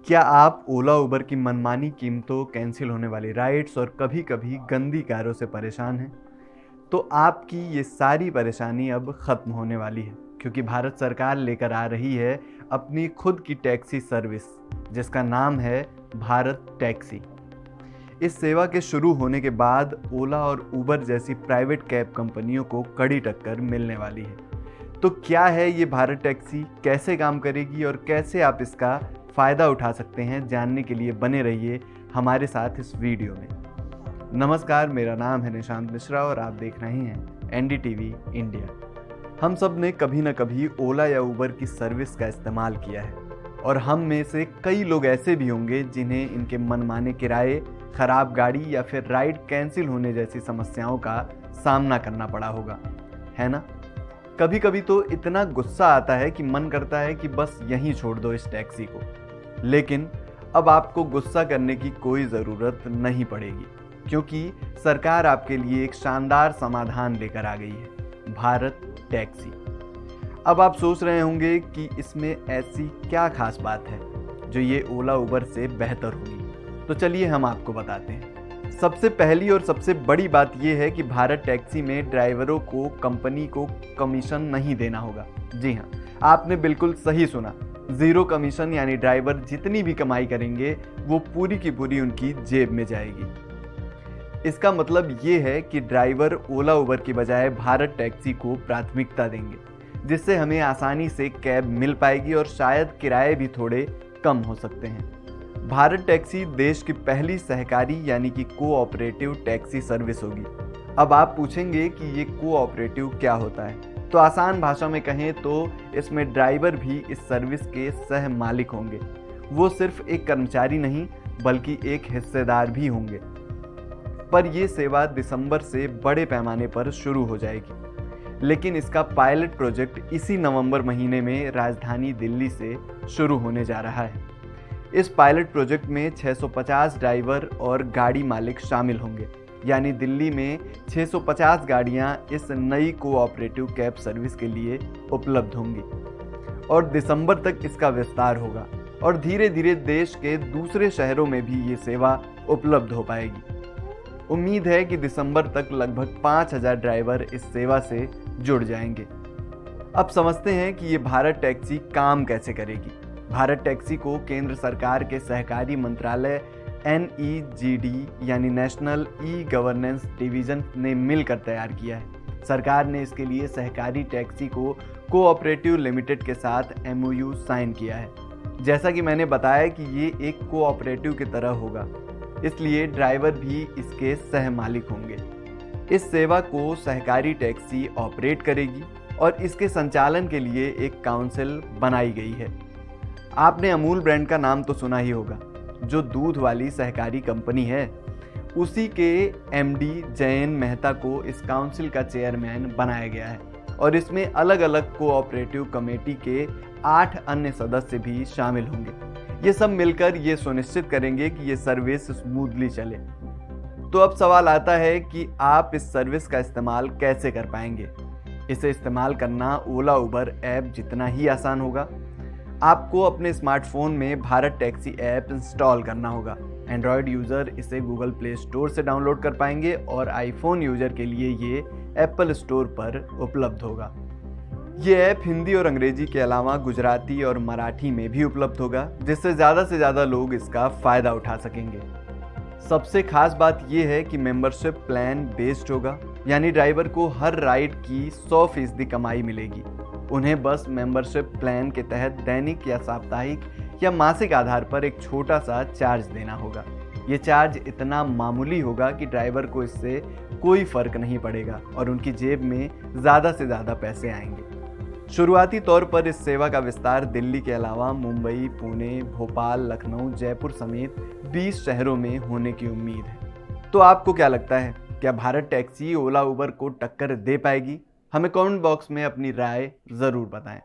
क्या आप ओला उबर की मनमानी कीमतों, कैंसिल होने वाली राइड्स और कभी-कभी गंदी कारों से परेशान हैं? तो आपकी ये सारी परेशानी अब खत्म होने वाली है, क्योंकि भारत सरकार लेकर आ रही है अपनी खुद की टैक्सी सर्विस, जिसका नाम है भारत टैक्सी। इस सेवा के शुरू होने के बाद ओला और उबर जैसी प्राइवेट कैब कंपनियों को कड़ी टक्कर मिलने वाली है। तो क्या है ये भारत टैक्सी, कैसे काम करेगी और कैसे आप इसका फ़ायदा उठा सकते हैं, जानने के लिए बने रहिए हमारे साथ इस वीडियो में। नमस्कार, मेरा नाम है निशांत मिश्रा और आप देख रहे हैं एनडीटीवी इंडिया। हम सब ने कभी ना कभी ओला या उबर की सर्विस का इस्तेमाल किया है और हम में से कई लोग ऐसे भी होंगे जिन्हें इनके मनमाने किराए, ख़राब गाड़ी या फिर राइड कैंसिल होने जैसी समस्याओं का सामना करना पड़ा होगा, है ना? कभी कभी तो इतना गुस्सा आता है कि मन करता है कि बस यहीं छोड़ दो इस टैक्सी को। लेकिन अब आपको गुस्सा करने की कोई ज़रूरत नहीं पड़ेगी, क्योंकि सरकार आपके लिए एक शानदार समाधान लेकर आ गई है, भारत टैक्सी। अब आप सोच रहे होंगे कि इसमें ऐसी क्या खास बात है जो ये ओला उबर से बेहतर होगी। तो चलिए हम आपको बताते हैं। सबसे पहली और सबसे बड़ी बात यह है कि भारत टैक्सी में ड्राइवरों को कंपनी को कमीशन नहीं देना होगा। जी हाँ, आपने बिल्कुल सही सुना, ज़ीरो कमीशन, यानी ड्राइवर जितनी भी कमाई करेंगे वो पूरी की पूरी उनकी जेब में जाएगी। इसका मतलब ये है कि ड्राइवर ओला उबर की बजाय भारत टैक्सी को प्राथमिकता देंगे, जिससे हमें आसानी से कैब मिल पाएगी और शायद किराए भी थोड़े कम हो सकते हैं। भारत टैक्सी देश की पहली सहकारी यानी कि कोऑपरेटिव टैक्सी सर्विस होगी। अब आप पूछेंगे कि ये कोऑपरेटिव क्या होता है? तो आसान भाषा में कहें तो इसमें ड्राइवर भी इस सर्विस के सह मालिक होंगे। वो सिर्फ एक कर्मचारी नहीं बल्कि एक हिस्सेदार भी होंगे। पर यह सेवा दिसंबर से बड़े पैमाने पर शुरू हो जाएगी, लेकिन इसका पायलट प्रोजेक्ट इसी नवंबर महीने में राजधानी दिल्ली से शुरू होने जा रहा है। इस पायलट प्रोजेक्ट में 650 ड्राइवर और गाड़ी मालिक शामिल होंगे, यानी दिल्ली में 650 गाड़ियां इस नई कोऑपरेटिव कैब सर्विस के लिए उपलब्ध होंगी और दिसंबर तक इसका विस्तार होगा और धीरे धीरे देश के दूसरे शहरों में भी ये सेवा उपलब्ध हो पाएगी। उम्मीद है कि दिसंबर तक लगभग 5000 ड्राइवर इस सेवा से जुड़ जाएंगे। अब समझते हैं कि ये भारत टैक्सी काम कैसे करेगी। भारत टैक्सी को केंद्र सरकार के सहकारी मंत्रालय NEGD यानी नेशनल ई गवर्नेंस डिवीजन ने मिलकर तैयार किया है। सरकार ने इसके लिए सहकारी टैक्सी को कोऑपरेटिव लिमिटेड के साथ MOU साइन किया है। जैसा कि मैंने बताया कि ये एक कोऑपरेटिव की तरह होगा, इसलिए ड्राइवर भी इसके सह मालिक होंगे। इस सेवा को सहकारी टैक्सी ऑपरेट करेगी और इसके संचालन के लिए एक काउंसिल बनाई गई है। आपने अमूल ब्रांड का नाम तो सुना ही होगा, जो दूध वाली सहकारी कंपनी है। उसी के MD जयन मेहता को इस काउंसिल का चेयरमैन बनाया गया है और इसमें अलग अलग कोऑपरेटिव कमेटी के 8 अन्य सदस्य भी शामिल होंगे। ये सब मिलकर ये सुनिश्चित करेंगे कि ये सर्विस स्मूथली चले। तो अब सवाल आता है कि आप इस सर्विस का इस्तेमाल कैसे कर पाएंगे। इसे इस्तेमाल करना ओला उबर ऐप जितना ही आसान होगा। आपको अपने स्मार्टफोन में भारत टैक्सी ऐप इंस्टॉल करना होगा। एंड्रॉयड यूज़र इसे गूगल प्ले स्टोर से डाउनलोड कर पाएंगे और आईफोन यूज़र के लिए ये एप्पल स्टोर पर उपलब्ध होगा। ये ऐप हिंदी और अंग्रेजी के अलावा गुजराती और मराठी में भी उपलब्ध होगा, जिससे ज़्यादा से ज़्यादा लोग इसका फ़ायदा उठा सकेंगे। सबसे खास बात यह है कि मेंबरशिप प्लान बेस्ड होगा, यानी ड्राइवर को हर राइड की 100% कमाई मिलेगी। उन्हें बस मेंबरशिप प्लान के तहत दैनिक या साप्ताहिक या मासिक आधार पर एक छोटा सा चार्ज देना होगा। ये चार्ज इतना मामूली होगा कि ड्राइवर को इससे कोई फर्क नहीं पड़ेगा और उनकी जेब में ज़्यादा से ज़्यादा पैसे आएंगे। शुरुआती तौर पर इस सेवा का विस्तार दिल्ली के अलावा मुंबई, पुणे, भोपाल, लखनऊ, जयपुर समेत 20 शहरों में होने की उम्मीद है। तो आपको क्या लगता है, क्या भारत टैक्सी ओला उबर को टक्कर दे पाएगी? हमें कमेंट बॉक्स में अपनी राय ज़रूर बताएं।